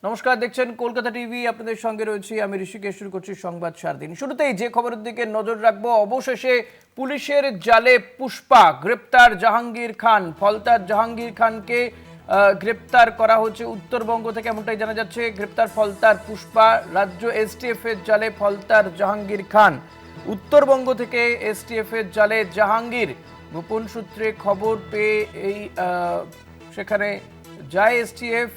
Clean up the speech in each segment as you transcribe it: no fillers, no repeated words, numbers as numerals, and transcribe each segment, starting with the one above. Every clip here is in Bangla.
নমস্কার, দেখছেন কলকাতা টিভি। আপনাদের সঙ্গে রয়েছি আমি ঋষিকেশ। শুরু করছি সংবাদ 4 দিন। শুরুতেই যে খবরের দিকে নজর রাখবো, অবশেষে পুলিশের জালে পুষ্পা গ্রেপ্তার জাহাঙ্গীর খান। ফলতার জাহাঙ্গীর খানকে গ্রেপ্তার করা হচ্ছে উত্তরবঙ্গ থেকে, এমনটাই জানা যাচ্ছে। গ্রেপ্তার ফলতার পুষ্পা, রাজ্য এসটিএফ এর জালে ফলতার জাহাঙ্গীর খান। উত্তরবঙ্গ থেকে এসটিএফ এর জালে জাহাঙ্গীর। গোপন সূত্রে খবর পেয়ে এই সেখানে যায় এসটিএফ।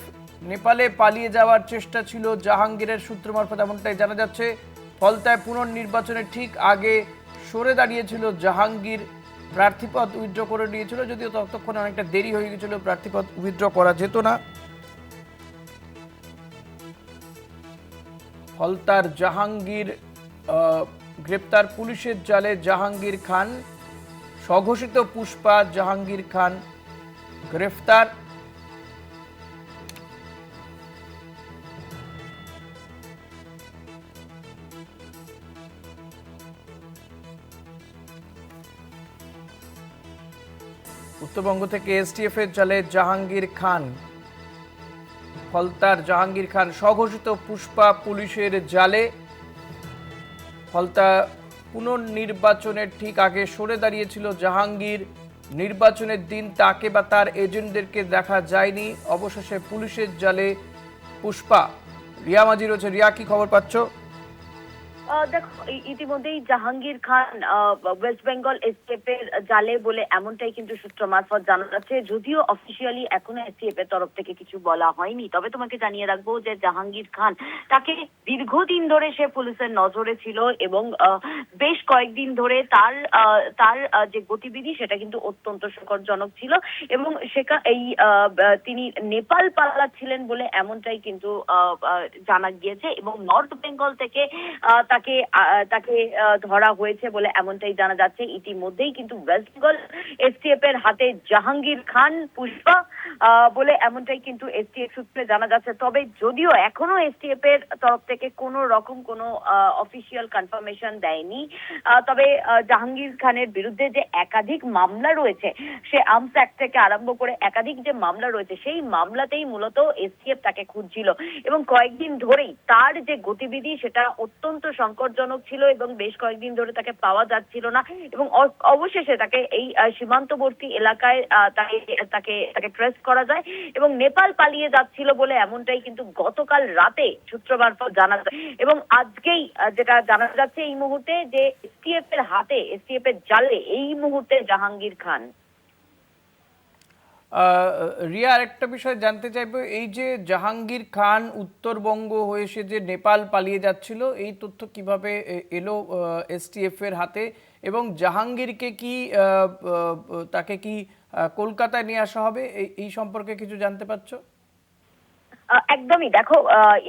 নেপালে পালিয়ে যাওয়ার চেষ্টা ছিল জাহাঙ্গীরের, সূত্র মারফত এমনটাই জানা যাচ্ছে। ফলতায় পুনর্নির্বাচনের ঠিক আগে সরে দাঁড়িয়েছিল জাহাঙ্গীর, প্রার্থীপদ উইথড্র করে নিয়েছিল, যদিও ততক্ষণে অনেকটা দেরি হয়ে গেছিল, প্রার্থীপদ উইথড্র করা যেত না। ফলতার জাহাঙ্গীর গ্রেপ্তার পুলিশের জালে জাহাঙ্গীর খান। স্বঘোষিত পুষ্পা জাহাঙ্গীর খান গ্রেফতার। উত্তরবঙ্গ থেকে এসটিএফ এর জালে জাহাঙ্গীর খান। ফলতার জাহাঙ্গীর খান স্বঘোষিত পুষ্পা পুলিশের জালে। ফলতা পুনর্নির্বাচনের ঠিক আগে সরে দাঁড়িয়েছিল জাহাঙ্গীর। নির্বাচনের দিন তাকে বা তার এজেন্টদেরকে দেখা যায়নি। অবশেষে পুলিশের জালে পুষ্পা। রিয়া মাঝি রয়েছে। রিয়া, কি খবর পাচ্ছ? দেখো, ইতিমধ্যেই জাহাঙ্গীর খান ওয়েস্ট বেঙ্গল এসটিএফ এর জালে বলে এমনটাই কিন্তু সূত্র মারফত জানা যাচ্ছে। যদিও অফিসিয়ালি এখনো এসটিএফ এর তরফ থেকে কিছু বলা হয়নি, তবে তোমাকে জানিয়ে রাখবো যে জাহাঙ্গীর খান, তাকে দীর্ঘদিন ধরে সে পুলিশের নজরে ছিল এবং বেশ কয়েকদিন ধরে তার তার যে গতিবিধি সেটা কিন্তু অত্যন্ত সংকটজনক ছিল এবং তিনি নেপাল পালাচ্ছিলেন বলে এমনটাই কিন্তু জানা গিয়েছে এবং নর্থ বেঙ্গল থেকে তাকে তাকে ধরা হয়েছে বলে এমনটাই জানা যাচ্ছে। ইতিমধ্যেই কিন্তু ওয়েস্ট বেঙ্গল এসটিএফ এর হাতে জাহাঙ্গীর খান পুষ্পা বলে এমনটাই কিন্তু এসটিএফ সূত্রে জানা যাচ্ছে। তবে যদিও এখনো এসটিএফ এর তরফ থেকে কোনো রকম কোনো অফিসিয়াল কনফার্মেশন দেয়নি, তবে জাহাঙ্গীর খানের বিরুদ্ধে যে একাধিক মামলা রয়েছে, সে আর্মস অ্যাক্ট থেকে আরম্ভ করে একাধিক যে মামলা রয়েছে, সেই মামলাতেই মূলত এসটিএফ তাকে খুঁজছিল এবং কয়েকদিন ধরেই তার যে গতিবিধি সেটা অত্যন্ত সংকটজনক ছিল এবং বেশ কয়েকদিন ধরে তাকে পাওয়া যাচ্ছিল না এবং অবশেষে তাকে এই সীমান্তবর্তী এলাকায় তাকে তাকে তাকে ট্রেস করা যায় এবং নেপাল পালিয়ে যাচ্ছিল বলে এমনটাই কিন্তু গতকাল রাতে সূত্র মারফত জানা যায় এবং আজকেই যেটা জানা যাচ্ছে এই মুহূর্তে যে এসটিএফ এর হাতে, এসটিএফ এর জালে এই মুহূর্তে জাহাঙ্গীর খান। রিয়া, আরেকটা বিষয় জানতে চাইবো, এই যে জাহাঙ্গীর খান উত্তরবঙ্গ হয়ে সে যে নেপাল পালিয়ে যাচ্ছিল, এই তথ্য কিভাবে এলো এসটিএফ এর হাতে এবং জাহাঙ্গীরকে কি তাকে কি কলকাতায় নিয়ে আসা হবে, এই সম্পর্কে কিছু জানতে পারছো? একদমই। দেখো,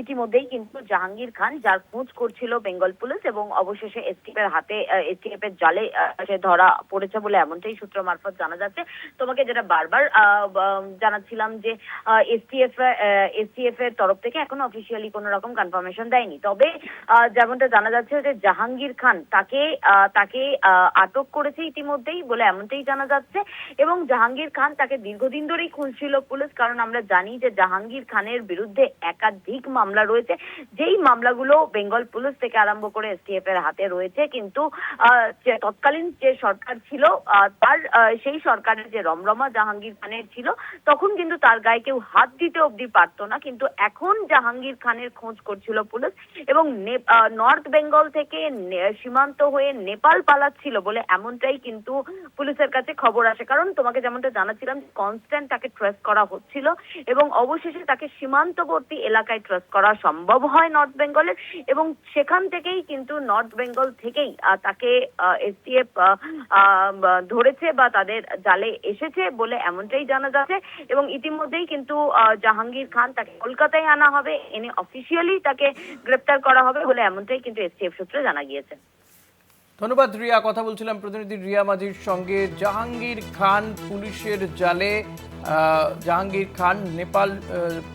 ইতিমধ্যেই কিন্তু জাহাঙ্গীর খান, যার খোঁজ করছিল বেঙ্গল পুলিশ এবং অবশেষে এসটিএফ এর হাতে, এসটিএফ এর জালে সে ধরা পড়েছে বলে এমনটাই সূত্র মারফত জানা যাচ্ছে। তোমাকে যেটা বারবার জানাচ্ছিলাম যে এসটিএফ এর তরফ থেকে এখনো অফিসিয়ালি কোনো রকম কনফার্মেশন দেয়নি, তবে যেমনটা জানা যাচ্ছে যে জাহাঙ্গীর খান তাকে তাকে আটক করেছে ইতিমধ্যেই বলে এমনটাই জানা যাচ্ছে এবং জাহাঙ্গীর খান তাকে দীর্ঘদিন ধরেই খুঁজছিল পুলিশ, কারণ আমরা জানি যে জাহাঙ্গীর খানের বিরুদ্ধে একাধিক মামলা রয়েছে, যেই মামলাগুলো বেঙ্গল পুলিশ থেকে আরম্ভ করে এসটিএফ এর হাতে রয়েছে। কিন্তু তৎকালীন যে সরকার ছিল, তার সেই সরকারের যে রমরমা জাহাঙ্গীর খানের ছিল, তখন কিন্তু তার গায়ে কেউ হাত দিতে অবধি পারতো না। কিন্তু এখন জাহাঙ্গীর খানের খোঁজ করছিল পুলিশ এবং নর্থ বেঙ্গল থেকে সীমান্ত হয়ে নেপাল পালাচ্ছিল বলে এমনটাই কিন্তু পুলিশের কাছে খবর আসে। কারণ তোমাকে যেমনটা জানাচ্ছিলাম, কনস্ট্যান্ট তাকে ট্রেস করা হচ্ছিল এবং অবশেষে তাকে সীমান্তবর্তী এলাকায় ট্রেস করা সম্ভব হয় নর্থ বেঙ্গলের এবং সেখান থেকেই কিন্তু নর্থ বেঙ্গল থেকেই তাকে এসটিএফ ধরেছে বা তাদের জালে এসেছে বলে এমনটাই জানা যাচ্ছে এবং ইতিমধ্যেই কিন্তু জাহাঙ্গীর খান তাকে কলকাতায় আনা হবে, এনে অফিসিয়ালি তাকে গ্রেপ্তার করা হবে বলে এমনটাই কিন্তু এসটিএফ সূত্রে জানা গিয়েছে। ধন্যবাদ রিয়া। কথা বলছিলাম প্রতিনিধি রিয়া মাঝির সঙ্গে। জাহাঙ্গীর খান পুলিশের জালে। জাহাঙ্গীর খান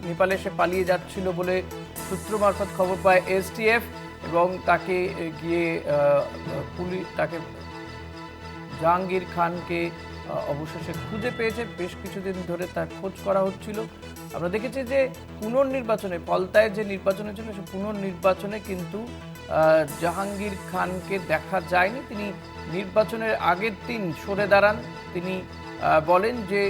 নেপালে সে পালিয়ে যাচ্ছিল বলে সূত্র মারফত খবর পায় এসটিএফ এবং তাকে গিয়ে পুলিশ জাহাঙ্গীর খানকে অবশেষে খুঁজে পেয়েছে। বেশ কিছুদিন ধরে তার খোঁজ করা হচ্ছিল। আমরা দেখেছি যে পুনর্নির্বাচনে ফলতায় যে নির্বাচন হয়েছিল সে পুনর্নির্বাচনে কিন্তু জাহাঙ্গীর খানকে দেখা যায়নি। তিনি নির্বাচনের আগের দিন সরে দাঁড়ান। তিনি বলেন যে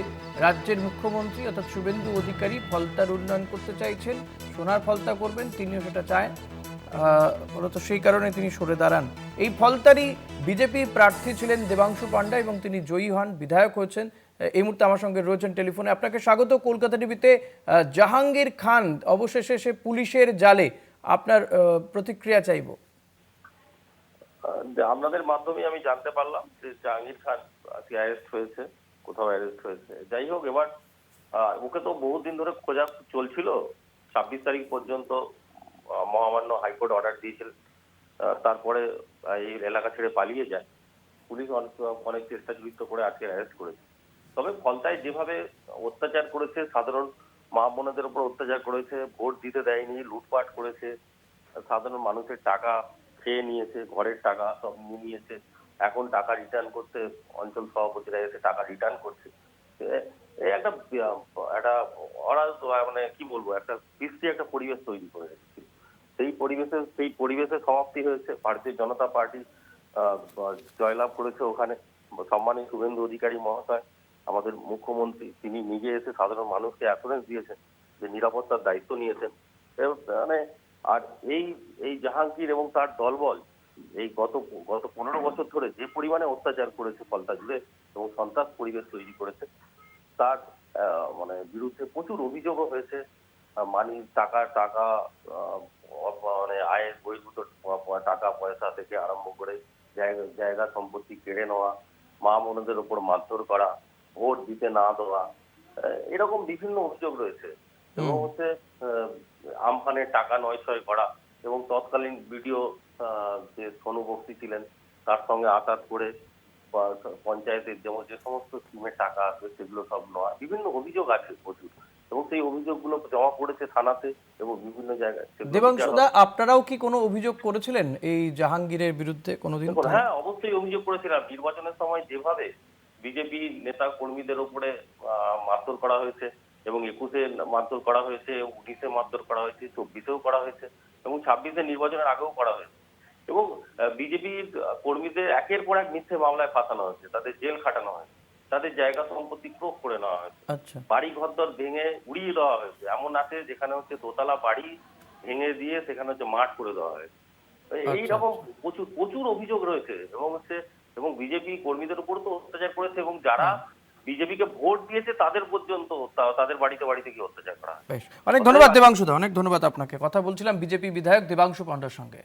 রাজ্যের মুখ্যমন্ত্রী অর্থাৎ শুভেন্দু অধিকারী ফলতার উন্নয়ন করতে চাইছেন, সোনার ফলতা করবেন, তিনিও সেটা চায়। মূলত সেই কারণে তিনি সরে দাঁড়ান। এই ফলতারই বিজেপি প্রার্থী ছিলেন দেবাংশু পান্ডা এবং তিনি জয়ী হন, বিধায়ক হয়েছেন। এই মুহূর্তে আমার সঙ্গে রয়েছেন টেলিফোনে। আপনাকে স্বাগত কলকাতা টিভিতে। জাহাঙ্গীর খান অবশেষে সে পুলিশের জালে, আপনার প্রতিক্রিয়া চাইব। আপনাদের মাধ্যমে আমি জানতে পারলাম যে জাহাঙ্গীর খান আজকে অ্যারেস্ট হয়েছে, কোথাও অ্যারেস্ট হয়েছে। যাই হোক, এবার ওকে তো বহুদিন ধরে খোঁজা চলছিল। 26 তারিখ পর্যন্ত মহামান্য হাইকোর্ট অর্ডার দিয়েছিল। তারপরে এই এলাকা ছেড়ে পালিয়ে যায়। পুলিশ অনেক চেষ্টা জড়িত করে আজকে অ্যারেস্ট করেছে। তবে ফলতায় যেভাবে অত্যাচার করেছে, সাধারণ মা বোনেদের উপর অত্যাচার করেছে, ভোট দিতে দেয়নি, লুটপাট করেছে, সাধারণ মানুষের টাকা খেয়ে নিয়েছে, ঘরের টাকা সব নিয়ে নিয়েছে। এখন টাকা রিটার্ন করতে অঞ্চল সভাপতিরা এসে টাকা রিটার্ন করছে। এই একটা একটা ওরা মানে কি বলবো, একটা বিশ্রী একটা পরিবেশ তৈরি করে রেখেছে। সেই পরিবেশে সমাপ্তি হয়েছে। ভারতীয় জনতা পার্টি জয়লাভ করেছে ওখানে। সম্মানিত শুভেন্দু অধিকারী মহাশয়, আমাদের মুখ্যমন্ত্রী, তিনি নিজে এসে সাধারণ মানুষকে অ্যাসুরেন্স দিয়েছেন যে নিরাপত্তার দায়িত্ব নিয়েছেন। মানে আর এই জাহাঙ্গীর এবং তার দলবল এই গত 15 বছর ধরে যে পরিমাণে অত্যাচার করেছে ফলতা জুড়ে এবং সন্ত্রাস পরিবেশ তৈরি করেছে, তার মানে বিরুদ্ধে প্রচুর অভিযোগও হয়েছে। মানি টাকা মানে আয়ের বহির্ভূত টাকা পয়সা থেকে আরম্ভ করে জায়গা সম্পত্তি কেড়ে নেওয়া, মা বোনদের উপর মারধর করা, ভোট দিতে না দেওয়া, এরকম বিভিন্ন অভিযোগ রয়েছে। এবং হচ্ছে আমফানের টাকা নয়ছয় করা এবং তৎকালীন বিডিও যে সোনু বক্সি ছিলেন তার সঙ্গে আঘাত করে পঞ্চায়েতের যেমন যে সমস্ত স্কিমের টাকা আছে সেগুলো সব নেওয়া, বিভিন্ন অভিযোগ আছে প্রচুর। এবং সেই অভিযোগগুলো জমা পড়েছে থানাতে এবং বিভিন্ন জায়গায়। দেবাংশুদা, আপনারাও কি কোনো অভিযোগ করেছিলেন এই জাহাঙ্গীরের বিরুদ্ধে কোনোদিন? হ্যাঁ, অবশ্যই অভিযোগ করেছিলাম। নির্বাচনের সময় যেভাবে বিজেপি নেতা কর্মীদের উপরে মারধর করা হয়েছে এবং 21-এ মারধর করা হয়েছে, 19-এ মারধর করা হয়েছে, 24-এও করা হয়েছে এবং 26-এ নির্বাচনের আগেও করা হয়েছে। এবং বিজেপির কর্মীদের একের পর এক মিথ্যে মামলায় ফাঁসানো হয়েছে, তাদের জেল খাটানো হয়েছে, তাদের জায়গা সম্পত্তি ক্রোক করে নেওয়া হয়েছে, বাড়ি ঘরদর ভেঙে উড়িয়ে দেওয়া হয়েছে। এমন আছে যেখানে হচ্ছে দোতলা বাড়ি ভেঙে দিয়ে সেখানে হচ্ছে মাঠ করে দেওয়া হয়েছে। এইরকম প্রচুর প্রচুর অভিযোগ রয়েছে এবং বিজেপি কর্মীদের উপর তো অত্যাচার করেছে এবং যারা বিজেপিকে ভোট দিয়েছে তাদের পর্যন্ত তাদের বাড়িতে গিয়ে অত্যাচার করা হয়। অনেক ধন্যবাদ দেবাংশুদা, অনেক ধন্যবাদ আপনাকে। কথা বলছিলাম বিজেপি বিধায়ক দেবাংশু পান্ডার সঙ্গে।